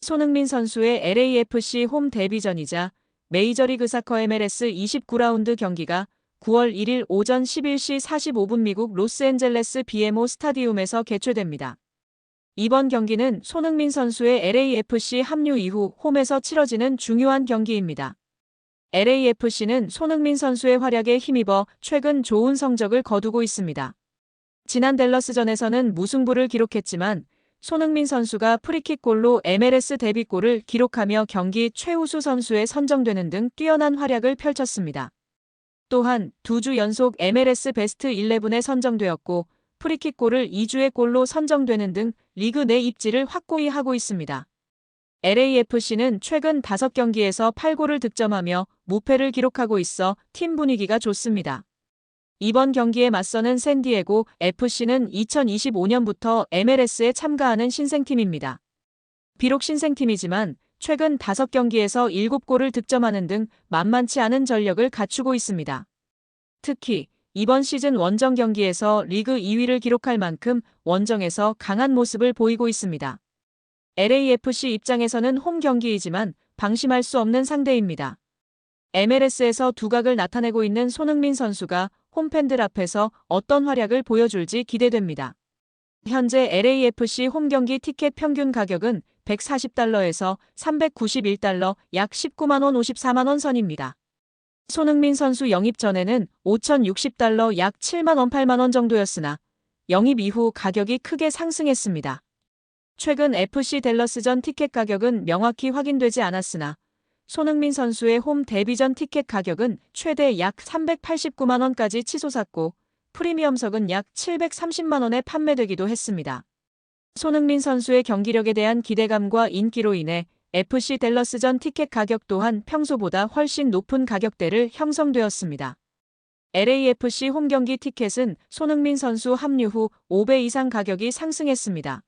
손흥민 선수의 LAFC 홈 데뷔전이자 메이저리그 사커 MLS 29라운드 경기가 9월 1일 오전 11시 45분 미국 로스앤젤레스 BMO 스타디움에서 개최됩니다. 이번 경기는 손흥민 선수의 LAFC 합류 이후 홈에서 치러지는 중요한 경기입니다. LAFC는 손흥민 선수의 활약에 힘입어 최근 좋은 성적을 거두고 있습니다. 지난 댈러스전에서는 무승부를 기록했지만 손흥민 선수가 프리킥골로 MLS 데뷔골을 기록하며 경기 최우수 선수에 선정되는 등 뛰어난 활약을 펼쳤습니다. 또한 2주 연속 MLS 베스트 11에 선정되었고 프리킥골을 2주의 골로 선정되는 등 리그 내 입지를 확고히 하고 있습니다. LAFC는 최근 5경기에서 8골을 득점하며 무패를 기록하고 있어 팀 분위기가 좋습니다. 이번 경기에 맞서는 샌디에고 FC는 2025년부터 MLS에 참가하는 신생팀입니다. 비록 신생팀이지만 최근 5경기에서 7골을 득점하는 등 만만치 않은 전력을 갖추고 있습니다. 특히 이번 시즌 원정 경기에서 리그 2위를 기록할 만큼 원정에서 강한 모습을 보이고 있습니다. LAFC 입장에서는 홈 경기이지만 방심할 수 없는 상대입니다. MLS에서 두각을 나타내고 있는 손흥민 선수가 홈팬들 앞에서 어떤 활약을 보여줄지 기대됩니다. 현재 LAFC 홈 경기 티켓 평균 가격은 140달러에서 391달러, 약 19만 원 54만 원 선입니다. 손흥민 선수 영입 전에는 5,060달러, 약 7만 원 8만 원 정도였으나 영입 이후 가격이 크게 상승했습니다. 최근 FC 댈러스전 티켓 가격은 명확히 확인되지 않았으나 손흥민 선수의 홈 데뷔전 티켓 가격은 최대 약 389만 원까지 치솟았고 프리미엄석은 약 730만 원에 판매되기도 했습니다. 손흥민 선수의 경기력에 대한 기대감과 인기로 인해 FC 댈러스전 티켓 가격 또한 평소보다 훨씬 높은 가격대를 형성되었습니다. LAFC 홈 경기 티켓은 손흥민 선수 합류 후 5배 이상 가격이 상승했습니다.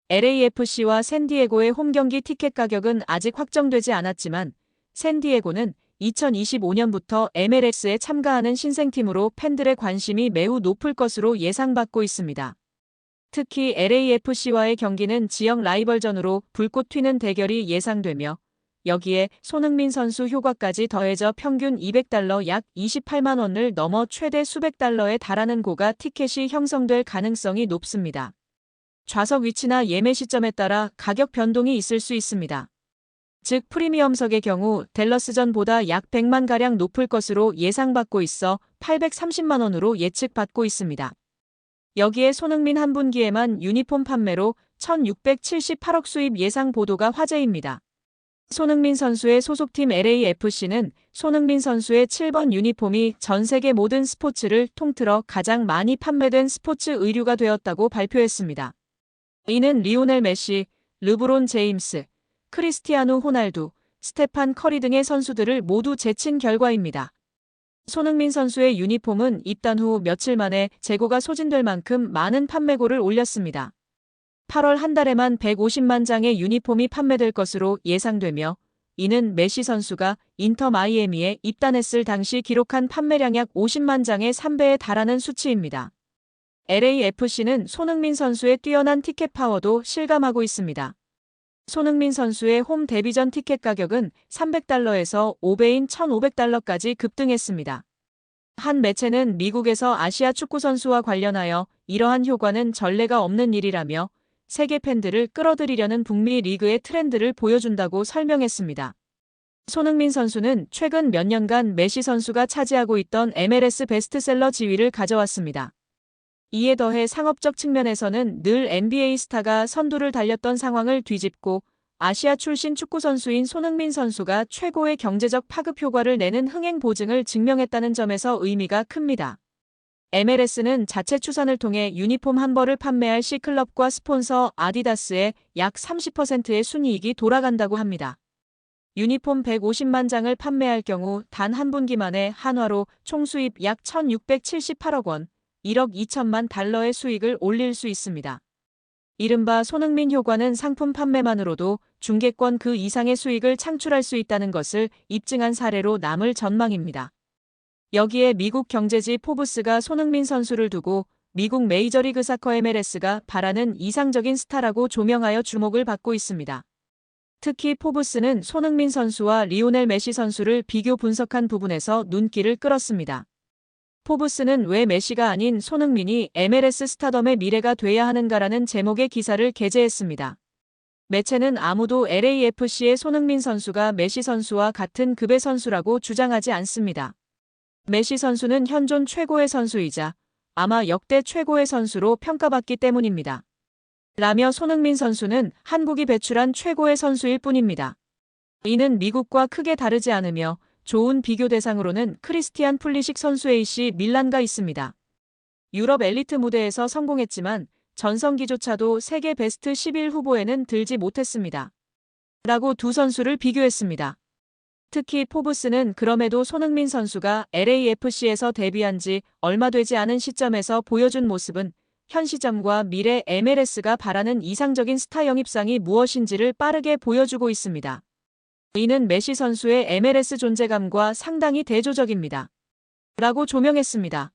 LAFC와 샌디에고의 홈 경기 티켓 가격은 아직 확정되지 않았지만 샌디에고는 2025년부터 MLS에 참가하는 신생팀으로 팬들의 관심이 매우 높을 것으로 예상받고 있습니다. 특히 LAFC와의 경기는 지역 라이벌전으로 불꽃 튀는 대결이 예상되며 여기에 손흥민 선수 효과까지 더해져 평균 200달러, 약 28만 원을 넘어 최대 수백 달러에 달하는 고가 티켓이 형성될 가능성이 높습니다. 좌석 위치나 예매 시점에 따라 가격 변동이 있을 수 있습니다. 즉 프리미엄석의 경우 댈러스전보다 약 100만가량 높을 것으로 예상받고 있어 830만 원으로 예측받고 있습니다. 여기에 손흥민 한 분기에만 유니폼 판매로 1,678억 수입 예상 보도가 화제입니다. 손흥민 선수의 소속팀 LAFC는 손흥민 선수의 7번 유니폼이 전 세계 모든 스포츠를 통틀어 가장 많이 판매된 스포츠 의류가 되었다고 발표했습니다. 이는 리오넬 메시, 르브론 제임스, 크리스티아누 호날두, 스테판 커리 등의 선수들을 모두 제친 결과입니다. 손흥민 선수의 유니폼은 입단 후 며칠 만에 재고가 소진될 만큼 많은 판매고를 올렸습니다. 8월 한 달에만 150만 장의 유니폼이 판매될 것으로 예상되며 이는 메시 선수가 인터 마이애미에 입단했을 당시 기록한 판매량 약 50만 장의 3배에 달하는 수치입니다. LAFC는 손흥민 선수의 뛰어난 티켓 파워도 실감하고 있습니다. 손흥민 선수의 홈 데뷔전 티켓 가격은 300달러에서 5배인 1,500달러까지 급등했습니다. 한 매체는 미국에서 아시아 축구 선수와 관련하여 이러한 효과는 전례가 없는 일이라며 세계 팬들을 끌어들이려는 북미 리그의 트렌드를 보여준다고 설명했습니다. 손흥민 선수는 최근 몇 년간 메시 선수가 차지하고 있던 MLS 베스트셀러 지위를 가져왔습니다. 이에 더해 상업적 측면에서는 늘 NBA 스타가 선두를 달렸던 상황을 뒤집고 아시아 출신 축구 선수인 손흥민 선수가 최고의 경제적 파급 효과를 내는 흥행 보증을 증명했다는 점에서 의미가 큽니다. MLS는 자체 추산을 통해 유니폼 한 벌을 판매할 C클럽과 스폰서 아디다스에 약 30%의 순이익이 돌아간다고 합니다. 유니폼 150만 장을 판매할 경우 단 한 분기만에 한화로 총 수입 약 1,678억 원, 1억 2천만 달러의 수익을 올릴 수 있습니다. 이른바 손흥민 효과는 상품 판매만으로도 중계권 그 이상의 수익을 창출할 수 있다는 것을 입증한 사례로 남을 전망입니다. 여기에 미국 경제지 포브스가 손흥민 선수를 두고 미국 메이저리그 사커 MLS가 바라는 이상적인 스타라고 조명하여 주목을 받고 있습니다. 특히 포브스는 손흥민 선수와 리오넬 메시 선수를 비교 분석한 부분에서 눈길을 끌었습니다. 포브스는 왜 메시가 아닌 손흥민이 MLS 스타덤의 미래가 돼야 하는가라는 제목의 기사를 게재했습니다. 매체는 아무도 LAFC의 손흥민 선수가 메시 선수와 같은 급의 선수라고 주장하지 않습니다. 메시 선수는 현존 최고의 선수이자 아마 역대 최고의 선수로 평가받기 때문입니다. 라며 손흥민 선수는 한국이 배출한 최고의 선수일 뿐입니다. 이는 미국과 크게 다르지 않으며 좋은 비교 대상으로는 크리스티안 풀리식 선수 AC 밀란과 있습니다. 유럽 엘리트 무대에서 성공했지만 전성기조차도 세계 베스트 11 후보에는 들지 못했습니다. 라고 두 선수를 비교했습니다. 특히 포브스는 그럼에도 손흥민 선수가 LAFC에서 데뷔한 지 얼마 되지 않은 시점에서 보여준 모습은 현 시점과 미래 MLS가 바라는 이상적인 스타 영입상이 무엇인지를 빠르게 보여주고 있습니다. 이는 메시 선수의 MLS 존재감과 상당히 대조적입니다. 라고 조명했습니다.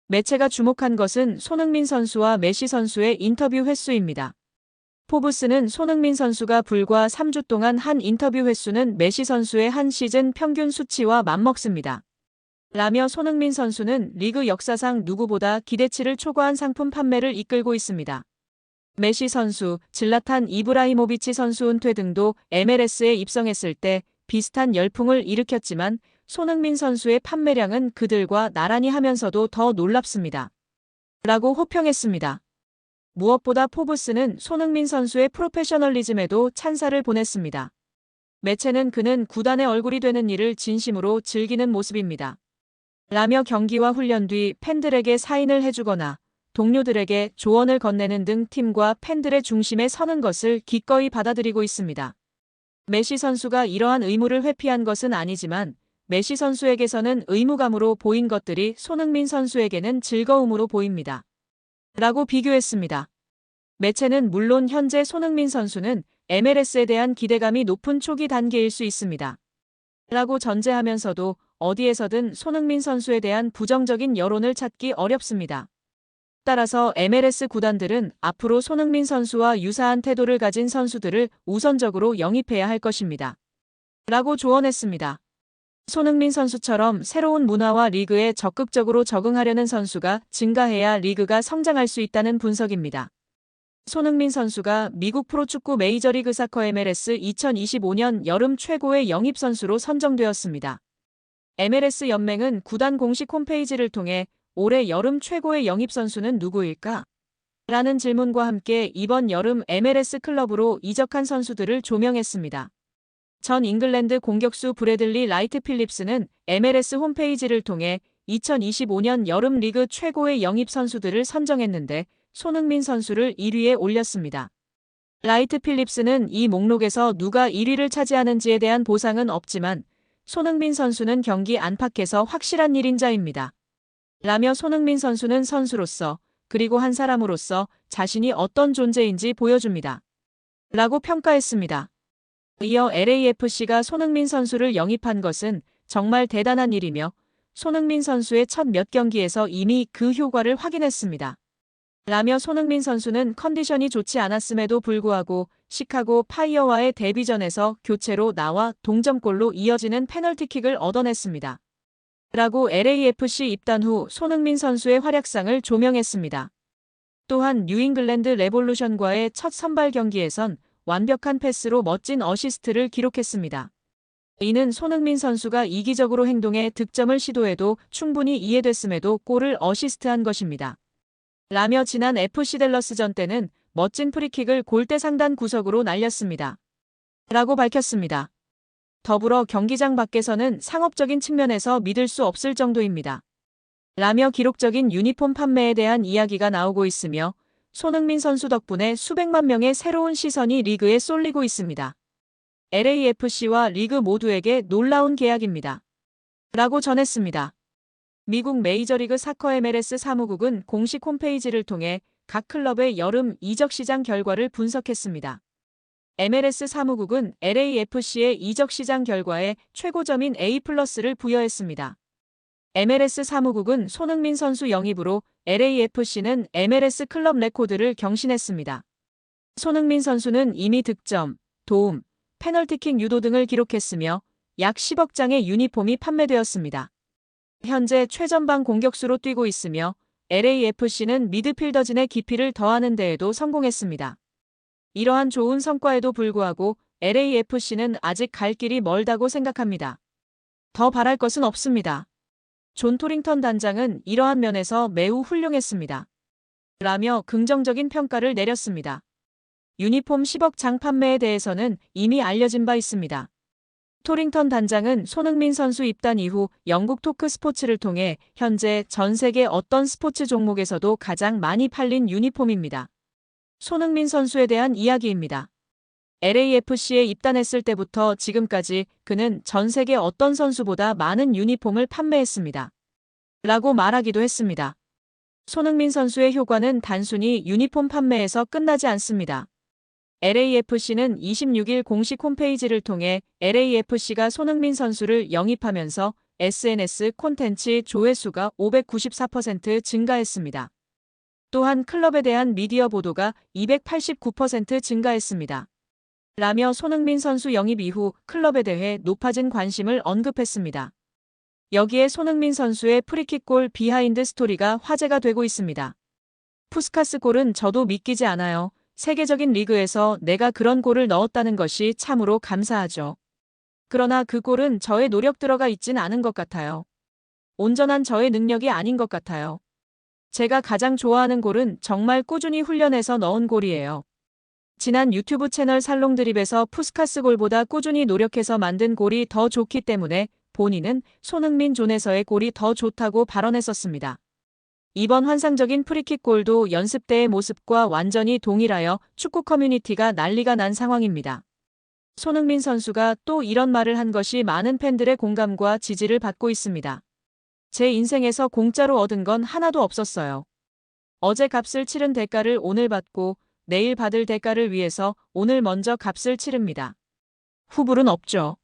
매체가 주목한 것은 손흥민 선수와 메시 선수의 인터뷰 횟수입니다. 포브스는 손흥민 선수가 불과 3주 동안 한 인터뷰 횟수는 메시 선수의 한 시즌 평균 수치와 맞먹습니다. 라며 손흥민 선수는 리그 역사상 누구보다 기대치를 초과한 상품 판매를 이끌고 있습니다. 메시 선수, 질라탄 이브라히모비치 선수 은퇴 등도 MLS에 입성했을 때 비슷한 열풍을 일으켰지만 손흥민 선수의 판매량은 그들과 나란히 하면서도 더 놀랍습니다. 라고 호평했습니다. 무엇보다 포브스는 손흥민 선수의 프로페셔널리즘에도 찬사를 보냈습니다. 매체는 그는 구단의 얼굴이 되는 일을 진심으로 즐기는 모습입니다. 라며 경기와 훈련 뒤 팬들에게 사인을 해주거나 동료들에게 조언을 건네는 등 팀과 팬들의 중심에 서는 것을 기꺼이 받아들이고 있습니다. 메시 선수가 이러한 의무를 회피한 것은 아니지만 메시 선수에게서는 의무감으로 보인 것들이 손흥민 선수에게는 즐거움으로 보입니다. 라고 비교했습니다. 매체는 물론 현재 손흥민 선수는 MLS에 대한 기대감이 높은 초기 단계일 수 있습니다. 라고 전제하면서도 어디에서든 손흥민 선수에 대한 부정적인 여론을 찾기 어렵습니다. 따라서 MLS 구단들은 앞으로 손흥민 선수와 유사한 태도를 가진 선수들을 우선적으로 영입해야 할 것입니다. 라고 조언했습니다. 손흥민 선수처럼 새로운 문화와 리그에 적극적으로 적응하려는 선수가 증가해야 리그가 성장할 수 있다는 분석입니다. 손흥민 선수가 미국 프로축구 메이저리그 사커 MLS 2025년 여름 최고의 영입 선수로 선정되었습니다. MLS 연맹은 구단 공식 홈페이지를 통해 올해 여름 최고의 영입 선수는 누구일까? 라는 질문과 함께 이번 여름 MLS 클럽으로 이적한 선수들을 조명했습니다. 전 잉글랜드 공격수 브래들리 라이트 필립스는 MLS 홈페이지를 통해 2025년 여름 리그 최고의 영입 선수들을 선정했는데 손흥민 선수를 1위에 올렸습니다. 라이트 필립스는 이 목록에서 누가 1위를 차지하는지에 대한 보상은 없지만 손흥민 선수는 경기 안팎에서 확실한 1인자입니다. 라며 손흥민 선수는 선수로서 그리고 한 사람으로서 자신이 어떤 존재인지 보여줍니다. 라고 평가했습니다. 이어 LAFC가 손흥민 선수를 영입한 것은 정말 대단한 일이며 손흥민 선수의 첫 몇 경기에서 이미 그 효과를 확인했습니다. 라며 손흥민 선수는 컨디션이 좋지 않았음에도 불구하고 시카고 파이어와의 데뷔전에서 교체로 나와 동점골로 이어지는 페널티킥을 얻어냈습니다. 라고 LAFC 입단 후 손흥민 선수의 활약상을 조명했습니다. 또한 뉴잉글랜드 레볼루션과의 첫 선발 경기에선 완벽한 패스로 멋진 어시스트를 기록했습니다. 이는 손흥민 선수가 이기적으로 행동해 득점을 시도해도 충분히 이해됐음에도 골을 어시스트한 것입니다. 라며 지난 FC 댈러스전 때는 멋진 프리킥을 골대 상단 구석으로 날렸습니다. 라고 밝혔습니다. 더불어 경기장 밖에서는 상업적인 측면에서 믿을 수 없을 정도입니다. 라며 기록적인 유니폼 판매에 대한 이야기가 나오고 있으며 손흥민 선수 덕분에 수백만 명의 새로운 시선이 리그에 쏠리고 있습니다. LAFC와 리그 모두에게 놀라운 계약입니다. 라고 전했습니다. 미국 메이저리그 사커 MLS 사무국은 공식 홈페이지를 통해 각 클럽의 여름 이적 시장 결과를 분석했습니다. MLS 사무국은 LAFC의 이적 시장 결과에 최고점인 A+를 부여했습니다. MLS 사무국은 손흥민 선수 영입으로 LAFC는 MLS 클럽 레코드를 경신했습니다. 손흥민 선수는 이미 득점, 도움, 페널티킥 유도 등을 기록했으며 약 10억 장의 유니폼이 판매되었습니다. 현재 최전방 공격수로 뛰고 있으며 LAFC는 미드필더진의 깊이를 더하는 데에도 성공했습니다. 이러한 좋은 성과에도 불구하고 LAFC는 아직 갈 길이 멀다고 생각합니다. 더 바랄 것은 없습니다. 존 토링턴 단장은 이러한 면에서 매우 훌륭했습니다. 라며 긍정적인 평가를 내렸습니다. 유니폼 10억 장 판매에 대해서는 이미 알려진 바 있습니다. 토링턴 단장은 손흥민 선수 입단 이후 영국 토크 스포츠를 통해 현재 전 세계 어떤 스포츠 종목에서도 가장 많이 팔린 유니폼입니다. 손흥민 선수에 대한 이야기입니다. LAFC에 입단했을 때부터 지금까지 그는 전 세계 어떤 선수보다 많은 유니폼을 판매했습니다. 라고 말하기도 했습니다. 손흥민 선수의 효과는 단순히 유니폼 판매에서 끝나지 않습니다. LAFC는 26일 공식 홈페이지를 통해 LAFC가 손흥민 선수를 영입하면서 SNS 콘텐츠 조회수가 594% 증가했습니다. 또한 클럽에 대한 미디어 보도가 289% 증가했습니다. 라며 손흥민 선수 영입 이후 클럽에 대해 높아진 관심을 언급했습니다. 여기에 손흥민 선수의 프리킥 골 비하인드 스토리가 화제가 되고 있습니다. 푸스카스 골은 저도 믿기지 않아요. 세계적인 리그에서 내가 그런 골을 넣었다는 것이 참으로 감사하죠. 그러나 그 골은 저의 노력 들어가 있진 않은 것 같아요. 온전한 저의 능력이 아닌 것 같아요. 제가 가장 좋아하는 골은 정말 꾸준히 훈련해서 넣은 골이에요. 지난 유튜브 채널 살롱드립에서 푸스카스 골보다 꾸준히 노력해서 만든 골이 더 좋기 때문에 본인은 손흥민 존에서의 골이 더 좋다고 발언했었습니다. 이번 환상적인 프리킥 골도 연습 때의 모습과 완전히 동일하여 축구 커뮤니티가 난리가 난 상황입니다. 손흥민 선수가 또 이런 말을 한 것이 많은 팬들의 공감과 지지를 받고 있습니다. 제 인생에서 공짜로 얻은 건 하나도 없었어요. 어제 값을 치른 대가를 오늘 받고 내일 받을 대가를 위해서 오늘 먼저 값을 치릅니다. 후불은 없죠.